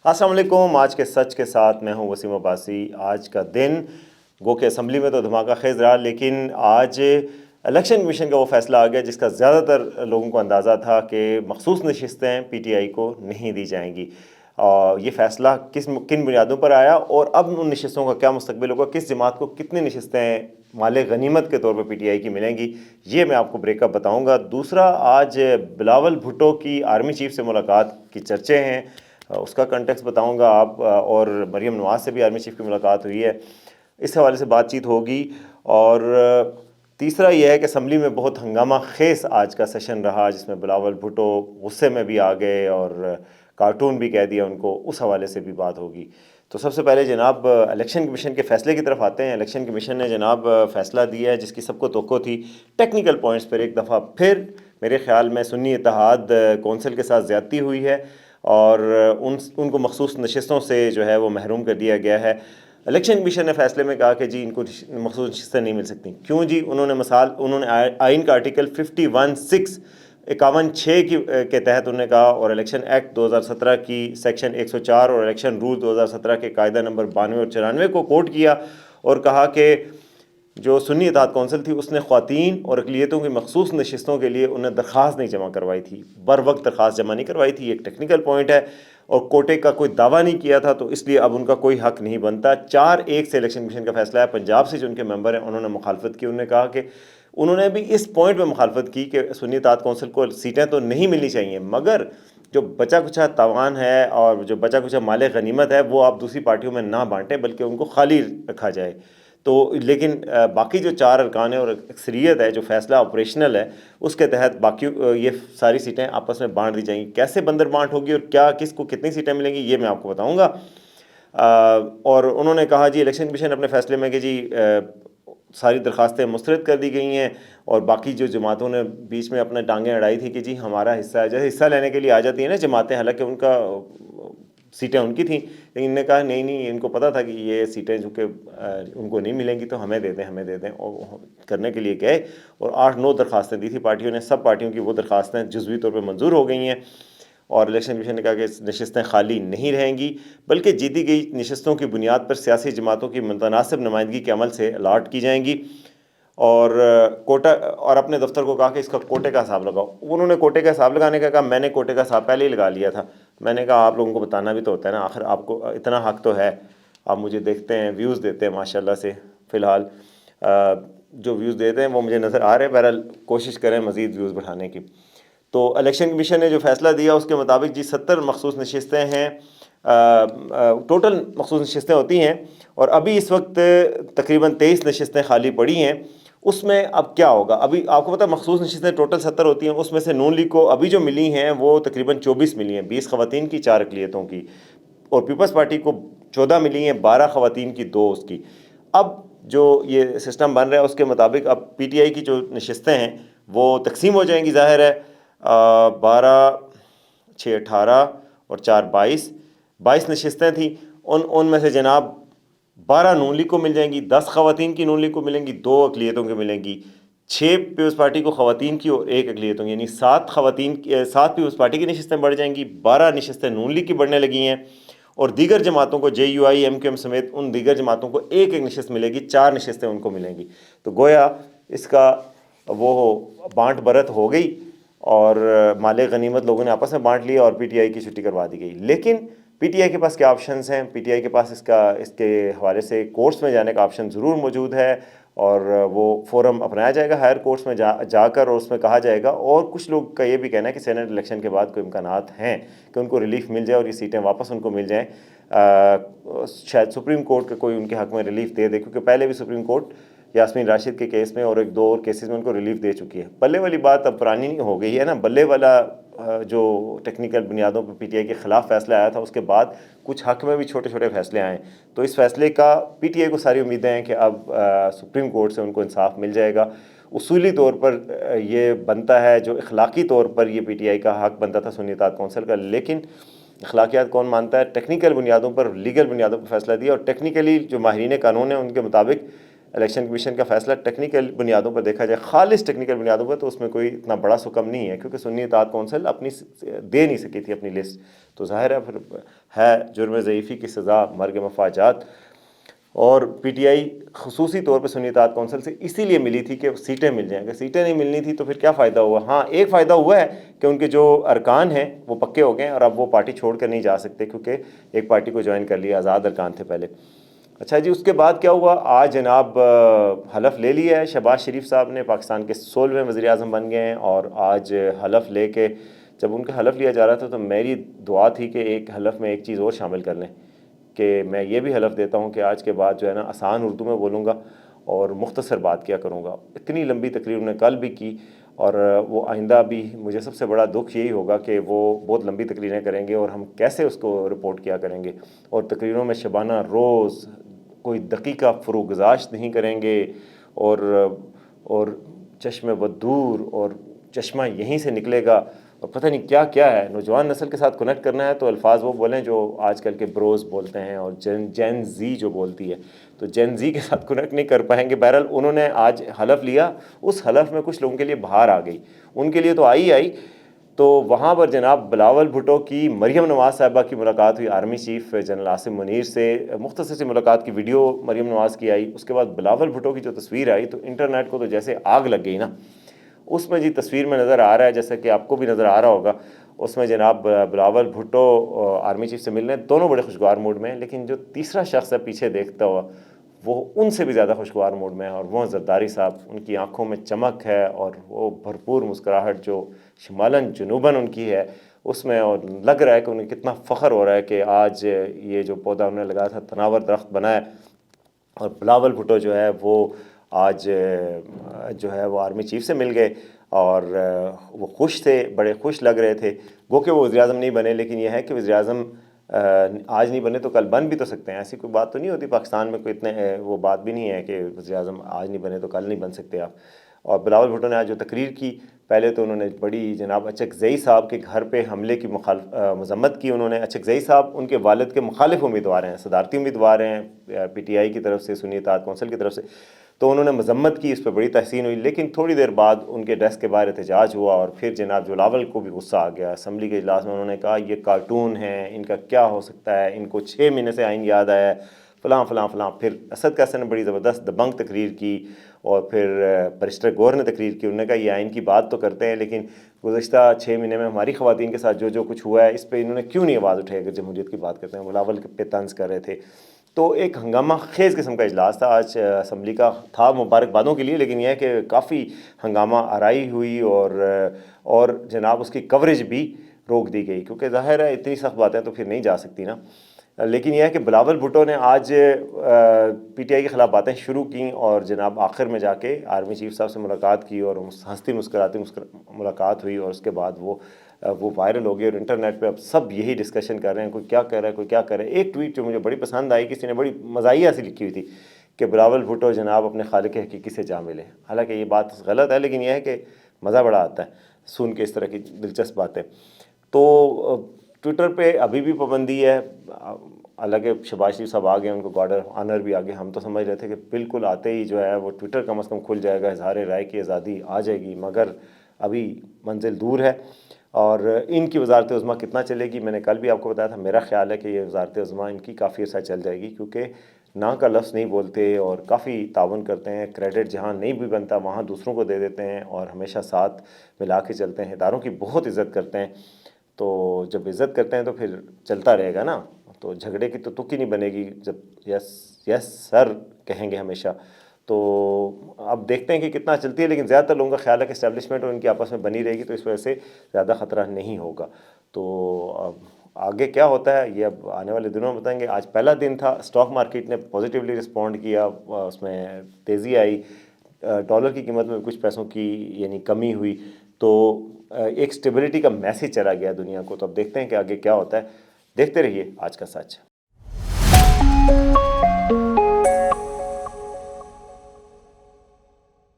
السلام علیکم. آج کے سچ کے ساتھ میں ہوں وسیم عباسی. آج کا دن گو کہ اسمبلی میں تو دھماکہ خیز رہا، لیکن آج الیکشن کمیشن کا وہ فیصلہ آ گیا جس کا زیادہ تر لوگوں کو اندازہ تھا کہ مخصوص نشستیں پی ٹی آئی کو نہیں دی جائیں گی. اور یہ فیصلہ کن بنیادوں پر آیا اور اب ان نشستوں کا کیا مستقبل ہوگا، کس جماعت کو کتنی نشستیں مال غنیمت کے طور پر پی ٹی آئی کی ملیں گی، یہ میں آپ کو بریک اپ بتاؤں گا. دوسرا، آج بلاول بھٹو کی آرمی چیف سے ملاقات کی چرچے ہیں، اس کا کنٹیکس بتاؤں گا آپ. اور مریم نواز سے بھی آرمی چیف کی ملاقات ہوئی ہے، اس حوالے سے بات چیت ہوگی. اور تیسرا یہ ہے کہ اسمبلی میں بہت ہنگامہ خیز آج کا سیشن رہا، جس میں بلاول بھٹو غصے میں بھی آ گئے اور کارٹون بھی کہہ دیا ان کو، اس حوالے سے بھی بات ہوگی. تو سب سے پہلے جناب الیکشن کمیشن کے فیصلے کی طرف آتے ہیں. الیکشن کمیشن نے جناب فیصلہ دیا ہے جس کی سب کو توقع تھی. ٹیکنیکل پوائنٹس پر ایک دفعہ پھر میرے خیال میں سنی اتحاد کونسل کے ساتھ زیادتی ہوئی ہے اور ان کو مخصوص نشستوں سے جو ہے وہ محروم کر دیا گیا ہے. الیکشن کمیشن نے فیصلے میں کہا کہ جی ان کو مخصوص نشستیں نہیں مل سکتی. کیوں جی؟ انہوں نے آئین کا آرٹیکل 51(6) 51(6) کے تحت انہوں نے کہا، اور الیکشن ایکٹ 2017 کی سیکشن 104 اور الیکشن رول 2017 کے قاعدہ نمبر 92 اور 94 کو کوٹ کیا اور کہا کہ جو سنی اتحاد کونسل تھی اس نے خواتین اور اقلیتوں کی مخصوص نشستوں کے لیے انہیں درخواست نہیں جمع کروائی تھی، بر وقت درخواست جمع نہیں کروائی تھی. یہ ایک ٹیکنیکل پوائنٹ ہے اور کوٹے کا کوئی دعویٰ نہیں کیا تھا، تو اس لیے اب ان کا کوئی حق نہیں بنتا. 4-1 سے الیکشن کمیشن کا فیصلہ ہے. پنجاب سے جو ان کے ممبر ہیں انہوں نے مخالفت کی. انہوں نے کہا کہ انہوں نے بھی اس پوائنٹ پہ مخالفت کی کہ سنی اتحاد کونسل کو سیٹیں تو نہیں ملنی چاہیے، مگر جو بچا کچھا تاوان ہے اور جو بچا کچھا مال غنیمت ہے وہ آپ دوسری پارٹیوں میں نہ بانٹیں بلکہ ان کو خالی رکھا جائے. تو لیکن باقی جو 4 ارکان ہیں اور اکثریت ہے، جو فیصلہ آپریشنل ہے، اس کے تحت باقی یہ ساری سیٹیں آپس میں بانٹ دی جائیں گی. کیسے بندر بانٹ ہوگی اور کیا کس کو کتنی سیٹیں ملیں گی یہ میں آپ کو بتاؤں گا. اور انہوں نے کہا جی الیکشن کمیشن اپنے فیصلے میں کہ جی ساری درخواستیں مسترد کر دی گئی ہیں، اور باقی جو جماعتوں نے بیچ میں اپنے ٹانگیں اڑائی تھی کہ جی ہمارا حصہ ہے، جیسے حصہ لینے کے لیے آ جاتی ہیں نا جماعتیں، حالانکہ ان کا سیٹیں ان کی تھیں، لیکن انہوں نے کہا نہیں ان کو پتہ تھا کہ یہ سیٹیں جو کہ ان کو نہیں ملیں گی تو ہمیں دے دیں اور کرنے کے لیے گئے. اور 8-9 درخواستیں دی تھی پارٹیوں نے، سب پارٹیوں کی وہ درخواستیں جزوی طور پہ منظور ہو گئی ہیں. اور الیکشن کمیشن نے کہا کہ نشستیں خالی نہیں رہیں گی بلکہ جیتی گئی نشستوں کی بنیاد پر سیاسی جماعتوں کی متناسب نمائندگی کے عمل سے الاٹ کی جائیں گی. اور کوٹا، اور اپنے دفتر کو کہا کہ اس کا کوٹے کا حساب لگاؤ. انہوں نے کوٹے کا حساب لگانے کا کہا. میں نے کوٹے کا حساب پہلے ہی لگا لیا تھا. میں نے کہا آپ لوگوں کو بتانا بھی تو ہوتا ہے نا، آخر آپ کو اتنا حق تو ہے، آپ مجھے دیکھتے ہیں، ویوز دیتے ہیں ماشاءاللہ سے. فی الحال جو ویوز دیتے ہیں وہ مجھے نظر آ رہے ہیں، بہرحال کوشش کریں مزید ویوز بڑھانے کی. تو الیکشن کمیشن نے جو فیصلہ دیا اس کے مطابق جی 70 مخصوص نشستیں ہیں، ٹوٹل مخصوص نشستیں ہوتی ہیں، اور ابھی اس وقت تقریباً 23 نشستیں خالی پڑی ہیں. اس میں اب کیا ہوگا؟ ابھی آپ کو پتہ مخصوص نشستیں ٹوٹل 70 ہوتی ہیں، اس میں سے نون لیگ کو ابھی جو ملی ہیں وہ تقریباً 24 ملی ہیں، 20 خواتین کی 4 اقلیتوں کی، اور پیپلز پارٹی کو 14 ملی ہیں، 12 خواتین کی 2 اس کی. اب جو یہ سسٹم بن رہا ہے اس کے مطابق اب پی ٹی آئی کی جو نشستیں ہیں وہ تقسیم ہو جائیں گی. ظاہر ہے 12-6-18 اور 4-22 نشستیں تھیں. ان میں سے جناب 12 نون لیگ کو مل جائیں گی، 10 خواتین کی نون لیگ کو ملیں گی، 2 اقلیتوں کی ملیں گی، 6 پیپلز پارٹی کو خواتین کی اور 1 اقلیتوں کی، یعنی 7 پیپلز پارٹی کی نشستیں بڑھ جائیں گی، 12 نشستیں نون لیگ کی بڑھنے لگی ہیں، اور دیگر جماعتوں کو J U I, M Q M سمیت ان دیگر جماعتوں کو 1 نشست ملے گی، 4 نشستیں ان کو ملیں گی. تو گویا اس کا وہ بانٹ برت ہو گئی اور مال غنیمت لوگوں نے آپس میں بانٹ لیا اور پی ٹی آئی کی چھٹی کروا دی گئی. لیکن پی ٹی آئی کے پاس کیا آپشنز ہیں؟ پی ٹی آئی کے پاس اس کے حوالے سے کورٹس میں جانے کا آپشن ضرور موجود ہے، اور وہ فورم اپنایا جائے گا ہائر کورٹس میں جا کر، اور اس میں کہا جائے گا. اور کچھ لوگ کا یہ بھی کہنا ہے کہ سینٹ الیکشن کے بعد کوئی امکانات ہیں کہ ان کو ریلیف مل جائے اور یہ سیٹیں واپس ان کو مل جائیں. شاید سپریم کورٹ کا کوئی ان کے حق میں ریلیف دے دے، کیونکہ پہلے بھی سپریم کورٹ یاسمین راشد کے کیس میں اور 1-2 اور کیسز میں ان کو ریلیف دے چکی ہے. بلے والی بات اب پرانی نہیں ہو گئی ہے نا. بلے والا جو ٹیکنیکل بنیادوں پر پی ٹی آئی کے خلاف فیصلہ آیا تھا اس کے بعد کچھ حق میں بھی چھوٹے چھوٹے فیصلے آئے. تو اس فیصلے کا پی ٹی آئی کو ساری امیدیں ہیں کہ اب سپریم کورٹ سے ان کو انصاف مل جائے گا. اصولی طور پر یہ بنتا ہے، جو اخلاقی طور پر یہ پی ٹی آئی کا حق بنتا تھا سنی اتحاد کونسل کا، لیکن اخلاقیات کون مانتا ہے؟ ٹیکنیکل بنیادوں پر، لیگل بنیادوں پر فیصلہ دیا. اور ٹیکنیکلی جو ماہرین قانون ہیں ان کے مطابق الیکشن کمیشن کا فیصلہ ٹیکنیکل بنیادوں پر دیکھا جائے، خالص ٹیکنیکل بنیادوں پر، تو اس میں کوئی اتنا بڑا سکم نہیں ہے، کیونکہ سنی اطاعت کونسل اپنی دے نہیں سکی تھی اپنی لسٹ، تو ظاہر ہے پھر ہے جرم ضعیفی کی سزا مرگ مفاجات۔ اور پی ٹی آئی خصوصی طور پہ سنی اطاعت کونسل سے اسی لیے ملی تھی کہ سیٹیں مل جائیں، اگر سیٹیں نہیں ملنی تھی تو پھر کیا فائدہ ہوا؟ ہاں ایک فائدہ ہوا ہے کہ ان کے جو ارکان ہیں وہ پکے ہو گئے اور اب وہ پارٹی چھوڑ کر نہیں جا سکتے، کیونکہ ایک پارٹی کو جوائن کر لیا، آزاد ارکان تھے پہلے۔ اچھا جی، اس کے بعد کیا ہوا؟ آج جناب حلف لے لیا ہے شہباز شریف صاحب نے، پاکستان کے 16ویں وزیر اعظم بن گئے ہیں، اور آج حلف لے کے جب ان کا حلف لیا جا رہا تھا تو میری دعا تھی کہ ایک حلف میں ایک چیز اور شامل کر لیں، کہ میں یہ بھی حلف دیتا ہوں کہ آج کے بعد جو ہے نا آسان اردو میں بولوں گا اور مختصر بات کیا کروں گا۔ اتنی لمبی تقریر انہوں نے کل بھی کی، اور وہ آئندہ بھی، مجھے سب سے بڑا دکھ یہی ہوگا کہ وہ بہت لمبی تقریریں کریں گے اور ہم کیسے اس کو رپورٹ کیا کریں گے، اور تقریروں میں شبانہ روز کوئی دقیقہ فروغ گزاشت نہیں کریں گے، اور چشم بدور اور چشمہ یہیں سے نکلے گا، اور پتہ نہیں کیا کیا ہے۔ نوجوان نسل کے ساتھ کنیکٹ کرنا ہے تو الفاظ وہ بولیں جو آج کل کے بروز بولتے ہیں، اور جین زی جو بولتی ہے، تو جین زی کے ساتھ کنیکٹ نہیں کر پائیں گے۔ بہرحال انہوں نے آج حلف لیا، اس حلف میں کچھ لوگوں کے لیے بہار آ گئی، ان کے لیے تو آئی، تو وہاں پر جناب بلاول بھٹو کی مریم نواز صاحبہ کی ملاقات ہوئی، army chief general Asim Munir سے، مختصر سی ملاقات کی ویڈیو مریم نواز کی آئی۔ اس کے بعد بلاول بھٹو کی جو تصویر آئی تو انٹرنیٹ کو تو جیسے آگ لگ گئی نا، اس میں جی تصویر میں نظر آ رہا ہے، جیسا کہ آپ کو بھی نظر آ رہا ہوگا، اس میں جناب بلاول بھٹو آرمی چیف سے مل رہے ہیں، دونوں بڑے خوشگوار موڈ میں ہیں، لیکن جو تیسرا شخص ہے پیچھے دیکھتا ہوا وہ ان سے بھی زیادہ خوشگوار موڈ میں ہے، اور وہ زرداری صاحب، ان کی آنکھوں میں چمک ہے اور وہ بھرپور مسکراہٹ جو شمالاً جنوباً ان کی ہے اس میں، اور لگ رہا ہے کہ انہیں کتنا فخر ہو رہا ہے کہ آج یہ جو پودا انہوں نے لگایا تھا تناور درخت بنا ہے۔ اور بلاول بھٹو جو ہے وہ آج جو ہے وہ آرمی چیف سے مل گئے، اور وہ خوش تھے، بڑے خوش لگ رہے تھے، گو کہ وہ وزیر اعظم نہیں بنے، لیکن یہ ہے کہ وزیر اعظم آج نہیں بنے تو کل بن بھی تو سکتے ہیں، ایسی کوئی بات تو نہیں ہوتی پاکستان میں، کوئی اتنے وہ بات بھی نہیں ہے کہ وزیر اعظم آج نہیں بنے تو کل نہیں بن سکتے آپ۔ اور بلاول بھٹو نے آج جو تقریر کی، پہلے تو انہوں نے بڑی جناب اچکزئی صاحب کے گھر پہ حملے کی مذمت کی انہوں نے۔ اچکزئی صاحب ان کے والد کے مخالف امیدوار ہیں، صدارتی امیدوار ہیں پی ٹی آئی کی طرف سے، سنی اطاعت کونسل کی طرف سے، تو انہوں نے مذمت کی، اس پہ بڑی تحسین ہوئی، لیکن تھوڑی دیر بعد ان کے ڈیسک کے باہر احتجاج ہوا، اور پھر جناب جولاول کو بھی غصہ آ گیا۔ اسمبلی کے اجلاس میں انہوں نے کہا یہ کارٹون ہیں، ان کا کیا ہو سکتا ہے، ان کو 6 مہینے سے آئین یاد آیا ہے، فلاں فلاں فلاں۔ پھر اسد قیصر نے بڑی زبردست دبنگ تقریر کی، اور پھر بیرسٹر گور نے تقریر کی، انہوں نے کہا یہ آئین کی بات تو کرتے ہیں لیکن گزشتہ 6 مہینے میں ہماری خواتین کے ساتھ جو جو کچھ ہوا ہے اس پہ انہوں نے کیوں نہیں آواز اٹھائی اگر جمہوریت کی بات کرتے ہیں۔ بلاول پہ طنز کر رہے تھے، تو ایک ہنگامہ خیز قسم کا اجلاس تھا آج اسمبلی کا، تھا مبارکبادوں کے لیے، لیکن یہ ہے کہ کافی ہنگامہ آرائی ہوئی، اور جناب اس کی کوریج بھی روک دی گئی، کیونکہ ظاہر ہے اتنی سخت باتیں تو پھر نہیں جا سکتی نا۔ لیکن یہ ہے کہ بلاول بھٹو نے آج پی ٹی آئی کے خلاف باتیں شروع کیں، اور جناب آخر میں جا کے آرمی چیف صاحب سے ملاقات کی، اور ہنستی مسکراتی ملاقات ہوئی، اور اس کے بعد وہ وائرل ہو گئی، اور انٹرنیٹ پہ اب سب یہی ڈسکشن کر رہے ہیں، کوئی کیا کہہ رہا ہے، کوئی کیا کہہ رہا ہے۔ ایک ٹویٹ جو مجھے بڑی پسند آئی، کسی نے بڑی مزاحیہ سے لکھی ہوئی تھی کہ بلاول بھٹو جناب اپنے خالق حقیقی سے جا ملے، حالانکہ یہ بات غلط ہے، لیکن یہ ہے کہ مزہ بڑا آتا ہے سن کے اس طرح کی دلچسپ باتیں۔ تو ٹویٹر پہ ابھی بھی پابندی ہے، حالانکہ شہباز شریف صاحب آ گئے، ان کو گارڈ آف آنر بھی آ گئے، ہم تو سمجھ رہے تھے کہ بالکل آتے ہی جو ہے وہ ٹویٹر کم از کم کھل جائے گا، اظہار رائے کی آزادی آ جائے گی، مگر ابھی منزل دور ہے۔ اور ان کی وزارت عظمیٰ کتنا چلے گی، میں نے کل بھی آپ کو بتایا تھا، میرا خیال ہے کہ یہ وزارت عظمیٰ ان کی کافی عرصہ چل جائے گی، کیونکہ نہ کا لفظ نہیں بولتے اور کافی تعاون کرتے ہیں، کریڈٹ جہاں نہیں بھی بنتا وہاں دوسروں کو دے دیتے ہیں، اور ہمیشہ ساتھ ملا کے چلتے ہیں، اداروں کی بہت عزت کرتے ہیں۔ تو جب عزت کرتے ہیں تو پھر چلتا رہے گا نا، تو جھگڑے کی تو تک ہی نہیں بنے گی جب یس یس سر کہیں گے ہمیشہ۔ تو اب دیکھتے ہیں کہ کتنا چلتی ہے، لیکن زیادہ تر لوگوں کا خیال ہے کہ اسٹیبلشمنٹ اور ان کی آپس میں بنی رہے گی، تو اس وجہ سے زیادہ خطرہ نہیں ہوگا۔ تو اب آگے کیا ہوتا ہے یہ اب آنے والے دنوں میں بتائیں گے۔ آج پہلا دن تھا، اسٹاک مارکیٹ نے پازیٹیولی رسپونڈ کیا، اس میں تیزی آئی، ڈالر کی قیمت میں کچھ پیسوں کی یعنی کمی ہوئی، تو ایک سٹیبلٹی کا میسج چلا گیا دنیا کو۔ تو اب دیکھتے ہیں کہ آگے کیا ہوتا ہے، دیکھتے رہیے آج کا سچ۔